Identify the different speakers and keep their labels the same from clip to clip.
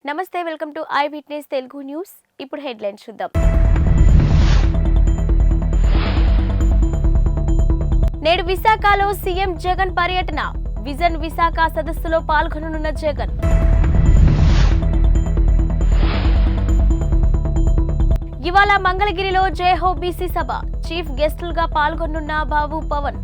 Speaker 1: నమస్తే, welcome to I witness Telugu news. ఇప్పుడు headlines చూద్దాం. నేడు విశాఖలో సీఎం జగన్ పర్యటన. విజన్ విశాఖ సదస్సులో పాల్గొననున్న జగన్. ఇవాళ మంగళగిరిలో జయహో బీసీ సభ. చీఫ్ గెస్టులుగా పాల్గొనున్న బాబు పవన్.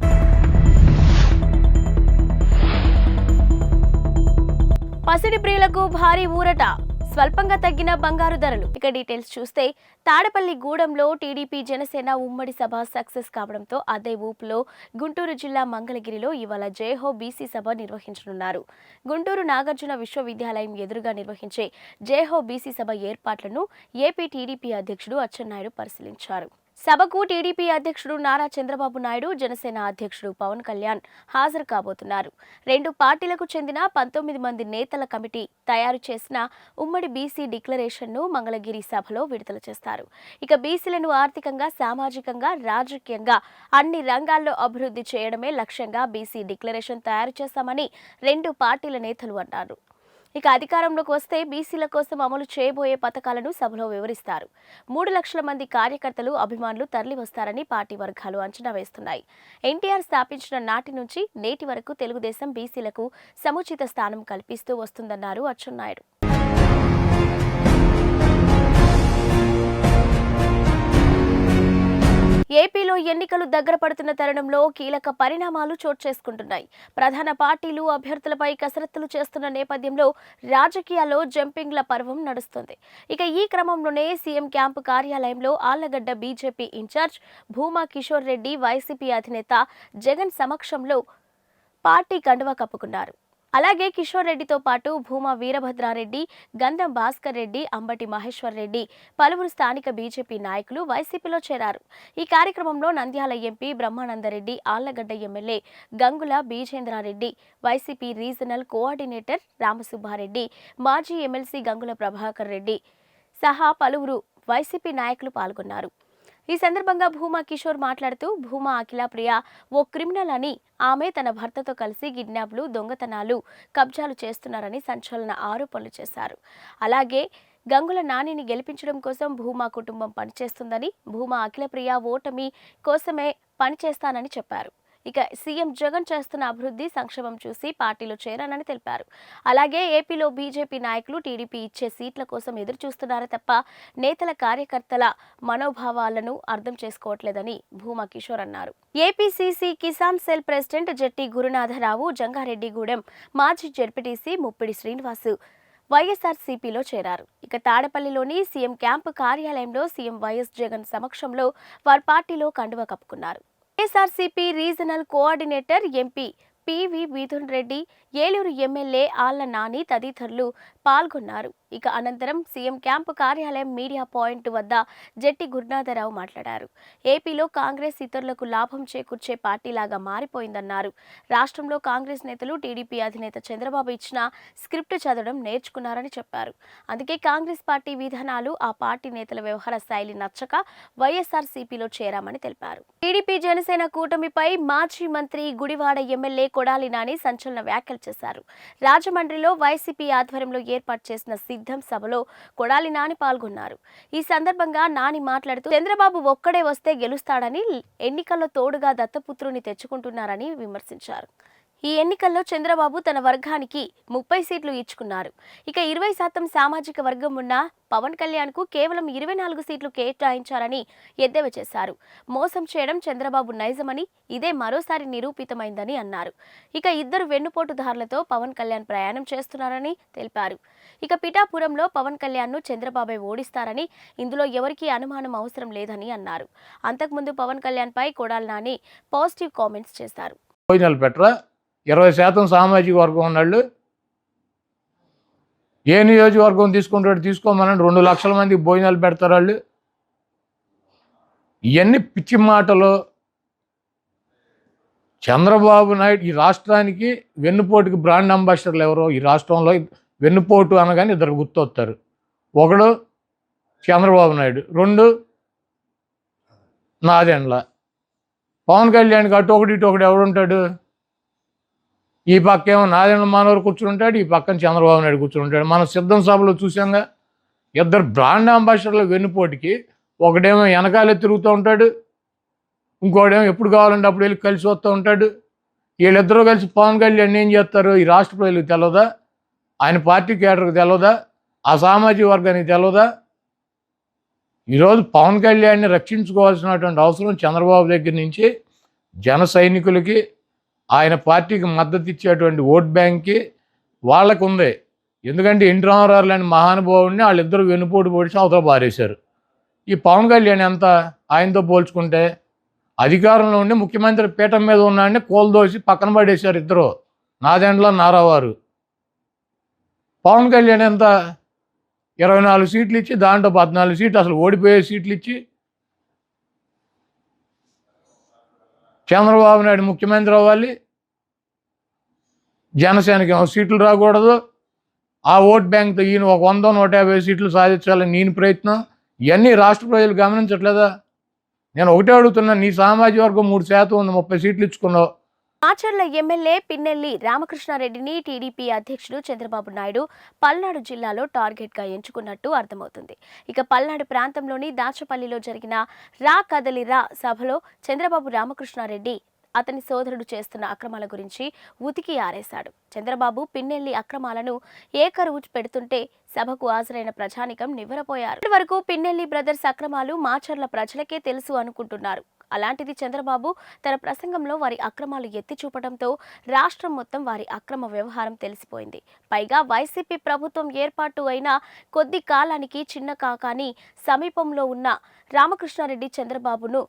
Speaker 1: పసిడి ప్రియులకు భారీ ఊరట. స్వల్పంగా తగ్గిన బంగారు ధరలు. ఇక డీటెయిల్స్ చూస్తే తాడపల్లి గూడెంలో టీడీపీ జనసేన ఉమ్మడి సభ సక్సెస్ కావడంతో అదే ఊపులో గుంటూరు జిల్లా మంగళగిరిలో ఇవాళ జయహో బీసీ సభ నిర్వహించనున్నారు. గుంటూరు నాగార్జున విశ్వవిద్యాలయం ఎదురుగా నిర్వహించే జయహో బీసీ సభ ఏర్పాట్లను ఏపీ టీడీపీ అధ్యక్షుడు అచ్చెన్నాయుడు పరిశీలించారు. సభకు టీడీపీ అధ్యక్షుడు నారా చంద్రబాబు నాయుడు, జనసేన అధ్యక్షుడు పవన్ కళ్యాణ్ హాజరు కాబోతున్నారు. రెండు పార్టీలకు చెందిన 19 మంది నేతల కమిటీ తయారు చేసిన ఉమ్మడి బీసీ డిక్లరేషన్ను మంగళగిరి సభలో విడుదల చేస్తారు. ఇక బీసీలను ఆర్థికంగా, సామాజికంగా, రాజకీయంగా అన్ని రంగాల్లో అభివృద్ధి చేయడమే లక్ష్యంగా బీసీ డిక్లరేషన్ తయారు చేశామని రెండు పార్టీల నేతలు అన్నారు. ఇక అధికారంలోకి వస్తే బీసీల కోసం అమలు చేయబోయే పథకాలను సభలో వివరిస్తారు. 3 లక్షల మంది కార్యకర్తలు, అభిమానులు తరలి వస్తారని పార్టీ వర్గాలు అంచనా వేస్తున్నాయి. ఎన్టీఆర్ స్థాపించిన నాటి నుంచి నేటి వరకు తెలుగుదేశం బీసీలకు సముచిత స్థానం కల్పిస్తూ వస్తుందన్నారు అచ్చెన్నాయుడు. ఏపీలో ఎన్నికలు దగ్గర పడుతున్న తరుణంలో కీలక పరిణామాలు చోటు చేసుకుంటున్నాయి. ప్రధాన పార్టీలు అభ్యర్థులపై కసరత్తులు చేస్తున్న నేపథ్యంలో రాజకీయాల్లో జంపింగ్ల పర్వం నడుస్తుంది. ఇక ఈ క్రమంలోనే సీఎం క్యాంపు కార్యాలయంలో Allagadda BJP incharge Bhuma Kishore Reddy, YCP అధినేత జగన్ సమక్షంలో పార్టీ కండువా కప్పుకున్నారు. అలాగే కిషోర్ రెడ్డితో పాటు భూమా వీరభద్రారెడ్డి, గంధం భాస్కర్ రెడ్డి, అంబటి మహేశ్వర్ రెడ్డి, పలువురు స్థానిక బీజేపీ నాయకులు వైసీపీలో చేరారు. ఈ కార్యక్రమంలో Nandyal MP Brahmananda Reddy, Allagadda MLA Gangula Bijendra Reddy, YCP regional coordinator Ramasubba Reddy, మాజీ ఎమ్మెల్సీ గంగుల ప్రభాకర్ రెడ్డి సహా పలువురు వైసీపీ నాయకులు పాల్గొన్నారు. ఈ సందర్భంగా భూమా కిషోర్ మాట్లాడుతూ, భూమా అఖిలప్రియ ఓ క్రిమినల్ అని, ఆమె తన భర్తతో కలిసి కిడ్నాప్లు, దొంగతనాలు, కబ్జాలు చేస్తున్నారని సంచలన ఆరోపణలు చేశారు. అలాగే గంగుల నానిని గెలిపించడం కోసం భూమా కుటుంబం పనిచేస్తుందని, భూమా అఖిలప్రియ ఓటమి కోసమే పనిచేస్తానని చెప్పారు. ఇక సీఎం జగన్ చేస్తున్న అభివృద్ధి, సంక్షేమం చూసి పార్టీలో చేరానని తెలిపారు. అలాగే ఏపీలో బీజేపీ నాయకులు టీడీపీ ఇచ్చే సీట్ల కోసం ఎదురు చూస్తున్నారే తప్ప నేతల, కార్యకర్తల మనోభావాలను అర్థం చేసుకోవట్లేదని భూమా కిషోర్ అన్నారు. APCC Kisan cell president Jetti Gurunatha Rao, Jangareddygudem మాజీ జెడ్పీటీసీ ముప్పిడి శ్రీనివాసు వైఎస్ఆర్సీపీలో చేరారు. ఇక తాడపల్లిలోని సీఎం క్యాంపు కార్యాలయంలో సీఎం వైఎస్ జగన్ సమక్షంలో వారి పార్టీలో కండువా కప్పుకున్నారు. YSRCP regional coordinator MP PV Mithun Reddy, Eluru MLA Alla Nani తదితరులు పాల్గొన్నారు. ఇక అనంతరం సీఎం క్యాంపు కార్యాలయం మీడియా పాయింట్ వద్ద జెట్టి గురునాథరావు మాట్లాడారు. ఏపీలో కాంగ్రెస్ ఇతరులకు లాభం చేకూర్చే పార్టీలాగా మారిపోయిందన్నారు. రాష్ట్రంలో కాంగ్రెస్ నేతలు టీడీపీ అధినేత చంద్రబాబు ఇచ్చిన స్క్రిప్ట్ చదవడం నేర్చుకున్నారని చెప్పారు. అందుకే కాంగ్రెస్ పార్టీ విధానాలు, ఆ పార్టీ నేతల వ్యవహార శైలి నచ్చక వైఎస్ఆర్సీపీలో చేరామని తెలిపారు. టీడీపీ జనసేన కూటమిపై మాజీ మంత్రి, గుడివాడ ఎమ్మెల్యే కొడాలి నాని సంచలన వ్యాఖ్యలు చేశారు. రాజమండ్రిలో వైసీపీ ఆధ్వర్యంలో ఏర్పాటు చేసిన సిద్ధం సభలో కొడాలి నాని పాల్గొన్నారు. ఈ సందర్భంగా నాని మాట్లాడుతూ, చంద్రబాబు ఒక్కడే వస్తే గెలుస్తాడని, ఎన్నికల్లో తోడుగా దత్తపుత్రుని తెచ్చుకుంటున్నారని విమర్శించారు. ఈ ఎన్నికల్లో చంద్రబాబు తన వర్గానికి 30 సీట్లు ఇచ్చుకున్నారు. ఇక 20% సామాజిక వర్గం ఉన్న పవన్ కళ్యాణ్ కు కేవలం 24 సీట్లు కేటాయించారని ఎద్దేవా చేశారు. మోసం చేయడం చంద్రబాబు నైజమని, ఇదే మరోసారి నిరూపితమైందని అన్నారు. ఇక ఇద్దరు వెన్నుపోటుదారులతో పవన్ కళ్యాణ్ ప్రయాణం చేస్తున్నారని తెలిపారు. ఇక పిఠాపురంలో పవన్ కళ్యాణ్ ను చంద్రబాబే ఓడిస్తారని, ఇందులో ఎవరికీ అనుమానం అవసరం లేదని అన్నారు. అంతకుముందు పవన్ కళ్యాణ్ పై కొడాలి నాని పాజిటివ్ కామెంట్స్ చేశారు.
Speaker 2: 20% సామాజిక వర్గం ఉన్నాళ్ళు ఏ నియోజకవర్గం తీసుకుంటాడు తీసుకోమని 2 లక్షల మందికి భోజనాలు పెడతారు వాళ్ళు. ఇవన్నీ పిచ్చి మాటలు. చంద్రబాబు నాయుడు ఈ రాష్ట్రానికి వెన్నుపోటుకి బ్రాండ్ అంబాసిడర్లు ఎవరో ఈ రాష్ట్రంలో వెన్నుపోటు అనగానే ఇద్దరు గుర్తొస్తారు. ఒకడు చంద్రబాబు నాయుడు, 2 నాదెండ్ల. పవన్ కళ్యాణ్కి అటు ఒకటి ఇటు ఒకటి ఎవడుంటాడు? ఈ పక్కేమో నారాయణ మనోహర్ కూర్చుంటాడు, ఈ పక్కన చంద్రబాబు నాయుడు కూర్చుంటాడు. మనం సిద్ధం సభలో చూసాంగా, ఇద్దరు బ్రాండ్ అంబాసిడర్ల వెన్నుపోటుకి ఒకడేమో వెనకాలే తిరుగుతూ ఉంటాడు, ఇంకోడేమో ఎప్పుడు కావాలంటే అప్పుడు వెళ్ళి కలిసి వస్తూ ఉంటాడు. వీళ్ళిద్దరూ కలిసి పవన్ కళ్యాణ్ ఏం చేస్తారు ఈ రాష్ట్ర ప్రజలకు తెలియదా? ఆయన పార్టీ కేడర్కి తెలియదా? ఆ సామాజిక వర్గానికి తెలియదా? ఈరోజు పవన్ కళ్యాణ్ని రక్షించుకోవాల్సినటువంటి అవసరం చంద్రబాబు దగ్గర నుంచి జన సైనికులకి, ఆయన పార్టీకి మద్దతు ఇచ్చేటువంటి ఓట్ బ్యాంక్కి వాళ్ళకు ఉంది. ఎందుకంటే ఎన్టీ రామారావు లాంటి మహానుభావుడిని వాళ్ళిద్దరూ వెన్నుపోటు పొడిచి అవతల పారేశారు. ఈ పవన్ కళ్యాణ్ ఎంత ఆయనతో పోల్చుకుంటే? అధికారంలో ఉండి ముఖ్యమంత్రి పీఠం మీద ఉన్నాడని కోల్దోసి పక్కన పడేశారు ఇద్దరు, నాదెండ్ల నారావారు. పవన్ కళ్యాణ్ ఎంత 24 సీట్లు ఇచ్చి దాంట్లో 14 సీట్లు అసలు ఓడిపోయే సీట్లు ఇచ్చి, చంద్రబాబు నాయుడు ముఖ్యమంత్రి అవ్వాలి, జనసేనకి సీట్లు రాకూడదు, ఆ ఓట్ బ్యాంక్తో ఈయన ఒక 100-150 సీట్లు సాధించాలని నేను ప్రయత్నం. ఇవన్నీ రాష్ట్ర ప్రజలు గమనించట్లేదా? నేను ఒకటే అడుగుతున్నా, నీ సామాజిక వర్గం 3% ఉంది, 30 సీట్లు ఇచ్చుకున్నావు.
Speaker 1: మాచర్ల ఎమ్మెల్యే పిన్నెల్లి రామకృష్ణారెడ్డిని టీడీపీ అధ్యక్షుడు చంద్రబాబు నాయుడు పల్నాడు జిల్లాలో టార్గెట్గా ఎంచుకున్నట్టు అర్థమవుతుంది. ఇక పల్నాడు ప్రాంతంలోని దాచపల్లిలో జరిగిన రా కదలి రా సభలో చంద్రబాబు రామకృష్ణారెడ్డి అతని సోదరుడు చేస్తున్న అక్రమాల గురించి ఉతికి ఆరేశాడు. చంద్రబాబు పిన్నెల్లి అక్రమాలను ఏకరువు పెడుతుంటే సభకు హాజరైన ప్రజానికం నివ్వెరపోయారు. ఇప్పటివరకు పిన్నెల్లి బ్రదర్స్ అక్రమాలు మాచర్ల ప్రజలకే తెలుసు అనుకుంటున్నారు. అలాంటిది చంద్రబాబు తన ప్రసంగంలో వారి అక్రమాలు ఎత్తి చూపడంతో రాష్ట్రం మొత్తం వారి అక్రమ వ్యవహారం తెలిసిపోయింది. పైగా వైసీపీ ప్రభుత్వం ఏర్పాటు అయిన కొద్ది కాలానికి చిన్న కాకాని సమీపంలో ఉన్న రామకృష్ణారెడ్డి చంద్రబాబును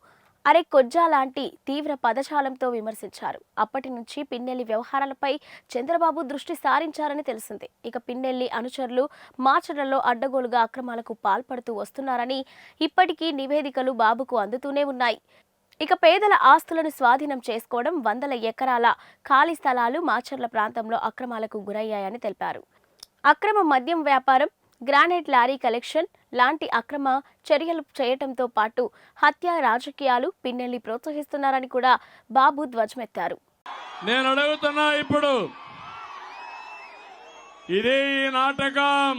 Speaker 1: అరే కొజ్జా లాంటి తీవ్ర పదజాలంతో విమర్శించారు. అప్పటి నుంచి పిన్నెల్లి వ్యవహారాలపై చంద్రబాబు దృష్టి సారించారని తెలిసింది. ఇక పిన్నెల్లి అనుచరులు మాచర్లలో అడ్డగోలుగా అక్రమాలకు పాల్పడుతూ వస్తున్నారని ఇప్పటికీ నివేదికలు బాబుకు అందుతూనే ఉన్నాయి. ఇక పేదల ఆస్తులను స్వాధీనం చేసుకోవడం, 100 ఎకరాల ఖాళీ స్థలాలు మాచర్ల ప్రాంతంలో అక్రమాలకు గురయ్యాయని తెలిపారు. అక్రమ మద్యం వ్యాపారం, గ్రానైట్ లారీ కలెక్షన్ లాంటి అక్రమ చర్యలు చేయటంతో పాటు హత్య రాజకీయాలు పిన్నెల్లి ప్రోత్సహిస్తున్నారని కూడా బాబు ధ్వజమెత్తారు.
Speaker 3: నేను అడుగుతున్నా, ఇప్పుడు ఇదే ఈ నాటకం,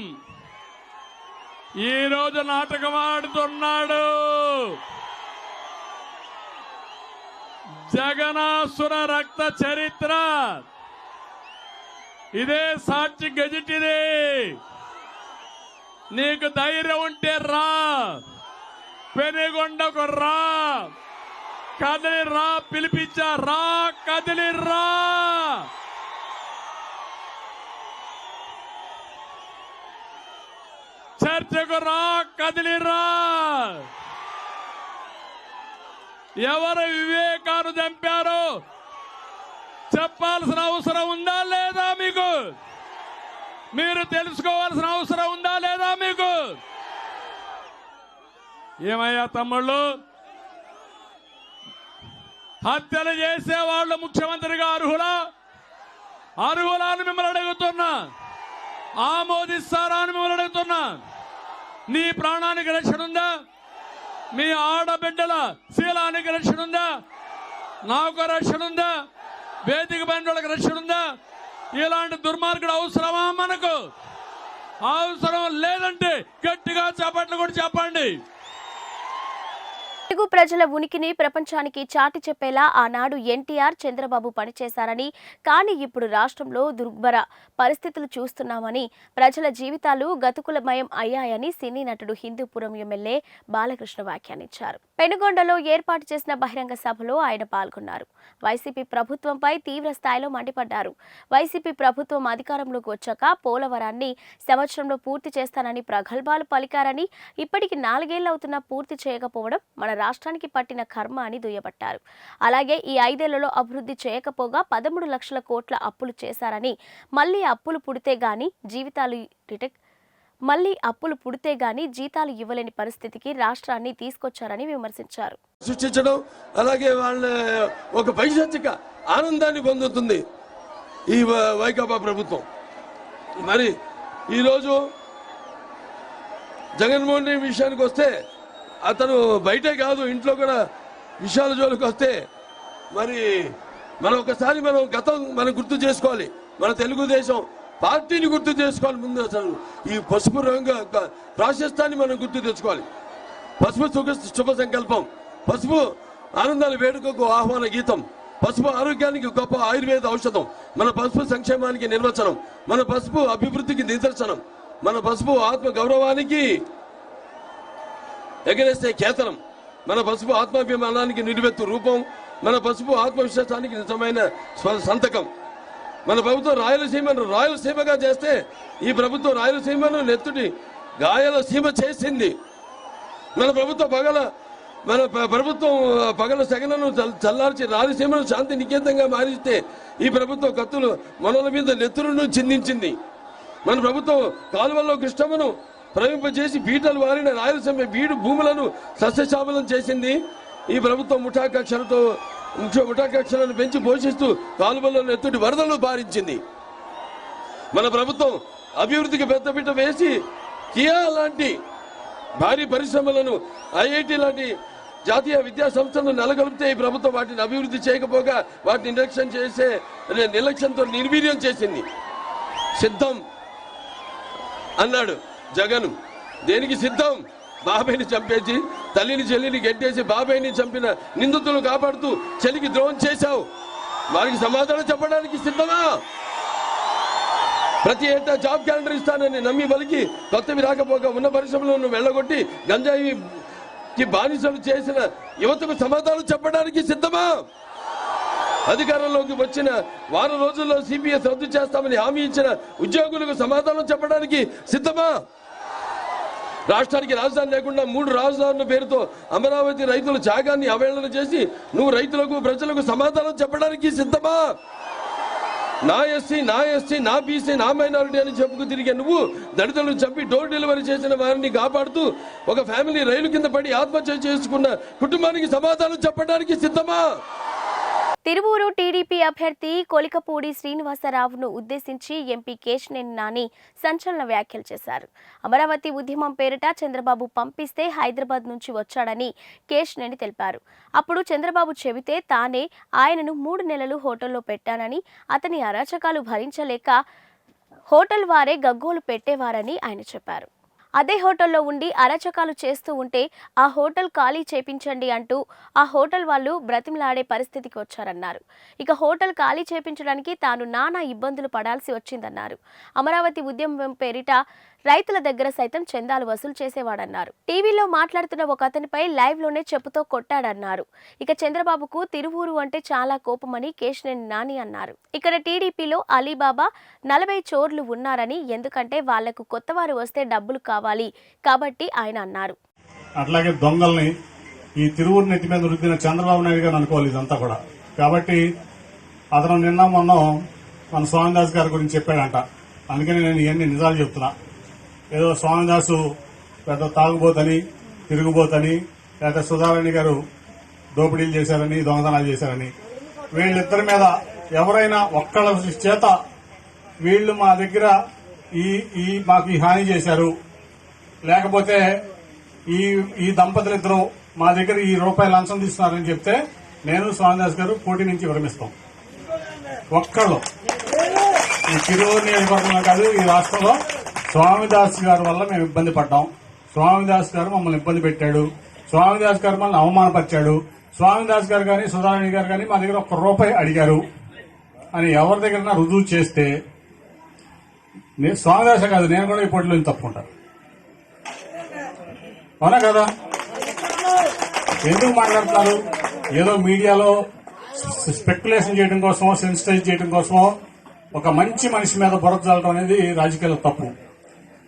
Speaker 3: ఈ రోజు నాటకం ఆడుతున్నాడు. జగనాసుర రక్త చరిత్ర ఇదే, సాక్షి గెజిట్ ఇదే. నీకు ధైర్యం ఉంటే రా, పెనుగొండకు రా, కదిలి రా, పిలిపించా రా, కదిలి రా. చర్చకు రా, కదిలి రా. ఎవరు వివేకాన్ని చంపారో చెప్పాల్సిన అవసరం ఉందా లేదా మీకు? మీరు తెలుసుకోవాల్సిన అవసరం ఉందా లేదా మీకు? ఏమయ్యా తమ్ముళ్ళు, హత్యలు చేసే వాళ్ళు ముఖ్యమంత్రిగా అర్హులా? అర్హులా అని మిమ్మల్ని అడుగుతున్నా. ఆమోదిస్తారా అని మిమ్మల్ని అడుగుతున్నా. నీ ప్రాణానికి రక్షణ ఉందా? మీ ఆడబిడ్డల శీలానికి రక్షణ ఉందా? నాకు రక్షణ ఉందా? వేదిక పైన వాళ్ళకి రక్షణ ఉందా? ఇలాంటి దుర్మార్గుడు అవసరమా మనకు? అవసరం లేదంటే గట్టిగా చప్పట్లు కూడా చెప్పండి.
Speaker 1: తెలుగు ప్రజల ఉనికిని ప్రపంచానికి చాటి చెప్పేలా ఆనాడు ఎన్టీఆర్, చంద్రబాబు పనిచేశారని, కానీ ఇప్పుడు రాష్ట్రంలో దుర్భర పరిస్థితులు చూస్తున్నామని, ప్రజల జీవితాలు గతుకులమయం అయ్యాయని సినీ నటుడు హిందూపురం ఎమ్మెల్యే బాలకృష్ణ వ్యాఖ్యానించారు. పెనుగొండలో ఏర్పాటు చేసిన బహిరంగ సభలో ఆయన పాల్గొన్నారు. వైసీపీ ప్రభుత్వంపై తీవ్ర స్థాయిలో మండిపడ్డారు. వైసీపీ ప్రభుత్వం అధికారంలోకి వచ్చాక పోలవరాన్ని సంవత్సరంలో పూర్తి చేస్తానని ప్రగల్భాలు పలికారని, ఇప్పటికి 4 ఏళ్లు అవుతున్నా పూర్తి చేయకపోవడం మన రాష్ట్రానికి పట్టిన కర్మ అని దుయ్యబట్టారు. అలాగే ఈ 5 ఏళ్లలో అభివృద్ధి చేయకపోగా 13 లక్షల కోట్ల అప్పులు చేశారని, మళ్లీ అప్పులు పుడితే గాని జీతాలు ఇవ్వలేని పరిస్థితికి రాష్ట్రాన్ని తీసుకొచ్చారని విమర్శించారు.
Speaker 4: సృష్టించడం, అలాగే వాళ్ళ ఒక పైశాచిక ఆనందాన్ని పొందుతుంది ఈ వైకాపా ప్రభుత్వం. మరి ఈరోజు జగన్మోహన్ రెడ్డి విషయానికి వస్తే, అతను బయటే కాదు ఇంట్లో కూడా విషయాల జోలికి వస్తే, మరి మనం ఒకసారి గతం మనం గుర్తు చేసుకోవాలి. మన తెలుగుదేశం పార్టీని గుర్తు చేసుకోవాలి. ముందు అసలు ఈ పసుపు రంగు ప్రాశస్త్యాన్ని మనం గుర్తు తెచ్చుకోవాలి. పసుపు శుభ సంకల్పం, పసుపు ఆనందాల వేడుకకు ఆహ్వాన గీతం, పసుపు ఆరోగ్యానికి గొప్ప ఆయుర్వేద ఔషధం, మన పసుపు సంక్షేమానికి నిర్వచనం, మన పసుపు అభివృద్ధికి నిదర్శనం, మన పసుపు ఆత్మ గౌరవానికి ఎగరేసే కేతనం, మన పసుపు ఆత్మాభిమానానికి నిలువెత్తు రూపం, మన పసుపు ఆత్మవిశ్వాసానికి నిజమైన సంతకం. మన ప్రభుత్వం రాయలసీమను రాయలసీమగా చేస్తే ఈ ప్రభుత్వం రాయలసీమను నెత్తుటి గాయాల సీమ చేసింది. మన ప్రభుత్వం పగల సెగలను చల్లార్చి రాయలసీమను శాంతి నికేతంగా మారిస్తే ఈ ప్రభుత్వం కత్తులు మొనల మీద నెత్తులను చిందించింది. మన ప్రభుత్వం కాలువల్లో కృష్ణమ్మను ప్రవహింపజేసి బీటలు వారిన రాయలసీమ బీడు భూములను సస్యశామలం చేసింది. ఈ ప్రభుత్వం ముఠాకక్షలను పెంచి పోషిస్తూ కాలువల్లో నెత్తుటి వరదలు బారించింది. మన ప్రభుత్వం అభివృద్ధికి పెద్దపీట వేసి కియా లాంటి భారీ పరిశ్రమలను, ఐఐటి లాంటి జాతీయ విద్యా సంస్థలను నెలకొల్పితే ఈ ప్రభుత్వం వాటిని అభివృద్ధి చేయకపోగా వాటిని నిర్లక్ష్యంతో నిర్వీర్యం చేసింది. సిద్ధం అన్నాడు జగన్. దేనికి సిద్ధం? బాబాయిని చంపేసి తల్లిని చెల్లిని గెట్టేసి బాబాయిని చంపిన నిందితులను కాపాడుతూ చెల్లికి ద్రోహం చేశావు. వారికి సమాధానం చెప్పడానికి సిద్ధమా? ప్రతి ఏటా జాబ్ క్యాలెండర్ ఇస్తానని నమ్మి బలికి కొత్తవి రాకపోగా ఉన్న పరిశ్రమలను వెళ్ళగొట్టి గంజాయికి బానిసలు చేసిన యువతకు సమాధానం చెప్పడానికి సిద్ధమా? అధికారంలోకి వచ్చిన వారం రోజుల్లో సిపిఎస్ రద్దు చేస్తామని హామీ ఇచ్చిన ఉద్యోగులకు సమాధానం చెప్పడానికి సిద్ధమా? రాష్ట్రానికి రాజధాని లేకుండా 3 రాజధానుల పేరుతో అమరావతి రైతుల త్యాగాన్ని అవహేళన చేసి నువ్వు రైతులకు ప్రజలకు సమాధానం చెప్పడానికి సిద్ధమా? నా ఎస్సీ, నా బీసీ, నా మైనారిటీ అని చెప్పుకు తిరిగే నువ్వు దళితులను చంపి డోర్ డెలివరీ చేసిన వారిని కాపాడుతూ ఒక ఫ్యామిలీ రైలు కింద పడి ఆత్మహత్య చేసుకున్న కుటుంబానికి సమాధానం చెప్పడానికి సిద్ధమా?
Speaker 1: తిరువూరు టీడీపీ అభ్యర్థి కొలికపూడి శ్రీనివాసరావును ఉద్దేశించి ఎంపీ కేశినేని నాని సంచలన వ్యాఖ్యలు చేశారు. అమరావతి ఉద్యమం పేరిట చంద్రబాబు పంపిస్తే హైదరాబాద్ నుంచి వచ్చాడని కేశినేని తెలిపారు. అప్పుడు చంద్రబాబు చెబితే తానే ఆయనను 3 నెలలు హోటల్లో పెట్టానని, అతని అరాచకాలు భరించలేక హోటల్ వారే గగ్గోలు పెట్టేవారని ఆయన చెప్పారు. అదే హోటల్లో ఉండి అరాచకాలు చేస్తూ ఉంటే ఆ హోటల్ ఖాళీ చేపించండి అంటూ ఆ హోటల్ వాళ్ళు బ్రతిమలాడే పరిస్థితికి వచ్చారన్నారు. ఇక హోటల్ ఖాళీ చేపించడానికి తాను నానా ఇబ్బందులు పడాల్సి వచ్చిందన్నారు. అమరావతి ఉద్యమం పేరిట రైతుల దగ్గర సైతం చందాలు వసూలు చేసేవాడన్నారు. టీవీలో మాట్లాడుతున్న ఒక అతనిపై లైవ్ లోనే చెప్పుతో కొట్టాడన్నారు. ఇక చంద్రబాబుకు తిరువూరు అంటే చాలా కోపమని కేశినేని నాని అన్నారు. ఇక్కడ టీడీపీలో అలీబాబా 40 చోర్లు ఉన్నారని, ఎందుకంటే వాళ్లకు కొత్తవారు వస్తే డబ్బులు కావాలి కాబట్టి ఆయన అన్నారు.
Speaker 5: అట్లాగే దొంగల్ని ఈ తిరువూరు నెత్తి మీద రుద్దిన చంద్రబాబు నాయుడు గారు అనుకోవాలి ఇదంతా కూడా. కాబట్టి అతను నిన్న మొన్న మన స్వామిదాస్ గారి గురించి చెప్పాడంట. అందుకని నేను ఇవన్నీ నిజాలు చెప్తున్నా. ఏదో స్వామిదాసు పెద్ద తాగుబోతని, తిరుగుబోతని, లేదా సుధారాణి గారు దోపిడీలు చేశారని, దొంగతనాలు చేశారని, వీళ్ళిద్దరి మీద ఎవరైనా ఒక్కళ్ళ చేత వీళ్ళు మా దగ్గర మాకు ఈ హాని చేశారు, లేకపోతే ఈ దంపతులిద్దరూ మా దగ్గర ఈ రూపాయలు లంచం తీసుకున్నారని చెప్తే నేను స్వామిదాస్ గారు పోటీ నుంచి విరమిస్తాం. ఒక్కళ్ళు ఈ తిరువూరు నియోజకవర్గంలో కాదు, ఈ రాష్ట్రంలో స్వామిదాస్ గారి వల్ల మేము ఇబ్బంది పడ్డాం. స్వామిదాస్ గారు మమ్మల్ని ఇబ్బంది పెట్టాడు. స్వామిదాస్ గారు మమ్మల్ని అవమానపరిచాడు. స్వామిదాస్ గారు కానీ సుధారాణి గారు కానీ మా దగ్గర 1 రూపాయి అడిగారు అని ఎవరి దగ్గర రుజువు చేస్తే స్వామిదాస కాదు, నేను కూడా ఈ పోటీలో తప్పుకుంటాను. అవునా కదా? ఎందుకు మాట్లాడుతున్నారు? ఏదో మీడియాలో స్పెక్యులేషన్ చేయడం కోసమో, సెన్సిటైజ్ చేయడం కోసమో ఒక మంచి మనిషి మీద బురద చల్లడం అనేది రాజకీయాల్లో తప్పు.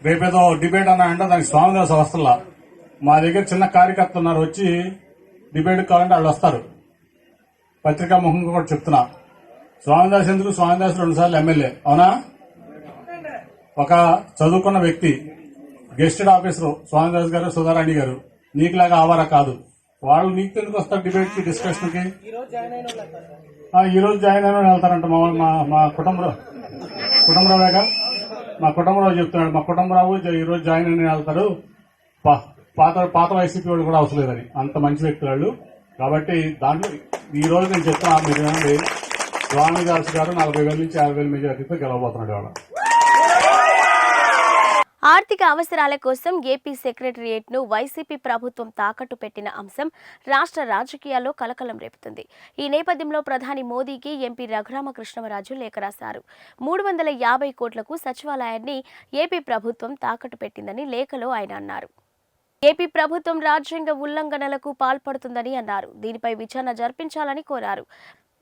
Speaker 5: రేపేదో డిబేట్ అన్నా అంటే దానికి స్వామిదాస్ అవస్థలా. మా దగ్గర చిన్న కార్యకర్త ఉన్నారు, వచ్చి డిబేట్ కావాలంటే వాళ్ళు వస్తారు. పత్రికా ముఖంగా కూడా చెప్తున్నా, స్వామిదాస్ ఎందుకు? స్వామిదాస్ 2 సార్లు ఎమ్మెల్యే. అవునా? ఒక చదువుకున్న వ్యక్తి, గెస్టెడ్ ఆఫీసర్ స్వామిదాస్ గారు, సుధారాణి గారు. నీకులాగా ఆవారా కాదు. వాళ్ళు నీకు ఎందుకు వస్తారు డిబేట్ కి, డిస్కషన్ కి? ఈ రోజు జాయిన్ అయిన వెళ్తారంట. మా కుటుంబరావేగా మా కుటుంబరావు చెప్తున్నాడు. మా కుటుంబరావు ఈ రోజు జాయిన్ అయిన వెళ్తారు. పాత వైసీపీ వాళ్ళు కూడా అవసరం లేదని. అంత మంచి వ్యక్తులు వాళ్ళు. కాబట్టి దాంట్లో ఈ రోజు నేను చెప్తున్నా, మీరు స్వామిదాస్ గారు 40,000 నుంచి 50,000 మెజార్టీతో గెలవబోతున్నాడు ఇవాళ.
Speaker 1: ఆర్థిక అవసరాల కోసం ఏపీ సెక్రటరియట్ను వైసీపీ ప్రభుత్వం తాకట్టు పెట్టిన అంశం రాష్ట్ర రాజకీయాల్లో కలకలం రేపుతుంది. ఈ నేపథ్యంలో ప్రధాని మోదీకి ఎంపీ రఘురామకృష్ణరాజు లేఖ రాశారు. 350 కోట్లకు సచివాలయాన్ని ఏపీ ప్రభుత్వం తాకట్టు పెట్టిందని లేఖలో ఆయన అన్నారు. ఏపీ ప్రభుత్వం రాజ్యాంగ ఉల్లంఘనలకు పాల్పడుతుందని అన్నారు. దీనిపై విచారణ జరిపించాలని కోరారు.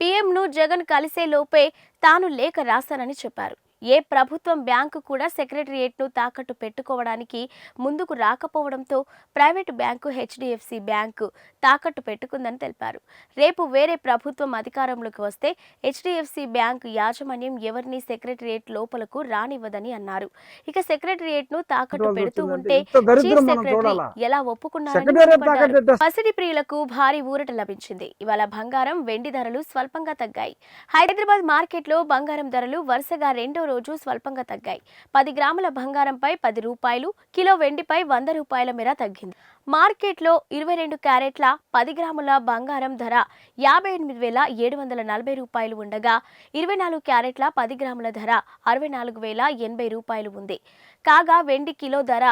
Speaker 1: పీఎంను జగన్ కలిసే లోపే తాను లేఖ రాశానని చెప్పారు. ఏ ప్రభుత్వం బ్యాంకు కూడా సెక్రటరియట్ను తాకట్టు పెట్టుకోవడానికి ముందుకు రాకపోవడంతో ప్రైవేటు బ్యాంకు హెచ్డిఎఫ్సి బ్యాంకు తాకట్టు పెట్టుకుందని తెలిపారు. రేపు వేరే ప్రభుత్వం అధికారంలోకి వస్తే హెచ్డిఎఫ్సి బ్యాంకు యాజమాన్యం ఎవరిని సెక్రటరియట్ లోపలకు రానివ్వదని అన్నారు. ఇక సెక్రటరియట్ను తాకట్టు పెడుతూ ఉంటే చీఫ్ సెక్రటరీ ఎలా ఒప్పుకున్నారని పసిడి ప్రియులకు భారీ ఊరట లభించింది. ఇవాళ బంగారం, వెండి ధరలు స్వల్పంగా తగ్గాయి. హైదరాబాద్ మార్కెట్లో బంగారం ధరలు వరుసగా రెండో రోజు స్వల్పంగా తగ్గాయి. 10 గ్రాముల బంగారంపై 10 రూపాయలు, కిలో వెండిపై 100 రూపాయల మేర తగ్గింది. మార్కెట్లో 22 క్యారెట్ల 10 గ్రాముల బంగారం ధర 58,740 రూపాయలు ఉండగా 24 క్యారెట్ల 10 గ్రాముల ధర 64,080 రూపాయలు ఉంది. కాగా వెండి కిలో ధర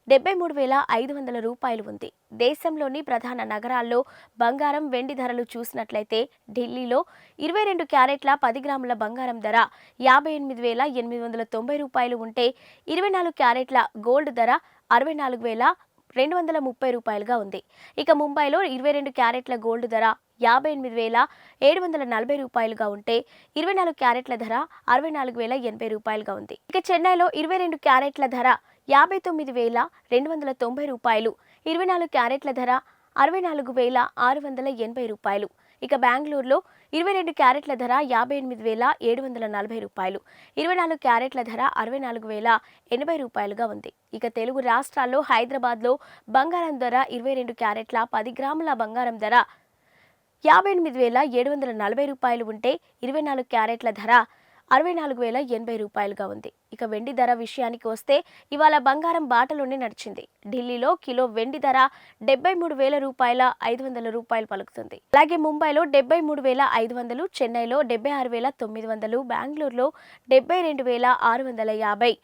Speaker 1: 73,500 రూపాయలు ఉంది. దేశంలోని ప్రధాన నగరాల్లో బంగారం, వెండి ధరలు చూసినట్లయితే ఢిల్లీలో 22 క్యారెట్ల 10 గ్రాముల బంగారం ధర 58,890 రూపాయలు ఉంటే 24 క్యారెట్ల గోల్డ్ ధర 64,230 రూపాయలుగా ఉంది. ఇక ముంబైలో 22 క్యారెట్ల గోల్డ్ ధర 58,740 రూపాయలుగా ఉంటే 24 క్యారెట్ల ధర 64,080 రూపాయలుగా ఉంది. ఇక చెన్నైలో 22 క్యారెట్ల ధర 59,290 రూపాయలు, 24 క్యారెట్ల ధర 64,680 రూపాయలు. ఇక బెంగళూరులో 22 క్యారెట్ల ధర 58,740 రూపాయలు, 24 క్యారెట్ల ధర 64,080 రూపాయలుగా ఉంది. ఇక తెలుగు రాష్ట్రాల్లో హైదరాబాద్లో బంగారం ధర 22 క్యారెట్ల 10 గ్రాముల బంగారం ధర 58,740 రూపాయలు ఉంటే 24 క్యారెట్ల ధర 64,080 రూపాయలుగా ఉంది. ఇక వెండి ధర విషయానికి వస్తే ఇవాళ బంగారం బాటలోనే నడిచింది. ఢిల్లీలో కిలో వెండి ధర 73,000 రూపాయల 500 రూపాయలు పలుకుతుంది. అలాగే ముంబైలో 73,500, చెన్నైలో 76,900, బెంగళూరులో 72,650,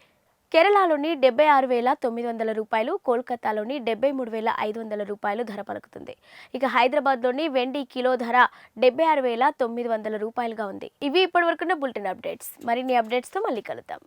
Speaker 1: కేరళలోని 76,900 రూపాయలు, కోల్కతాలోని 73,500 రూపాయలు ధర పలుకుతుంది. ఇక హైదరాబాద్లోని వెండి కిలో ధర 76,900 రూపాయలుగా ఉంది. ఇవి ఇప్పటివరకున్న బులెటిన్ అప్డేట్స్. మరిన్ని అప్డేట్స్తో మళ్ళీ కలుద్దాం.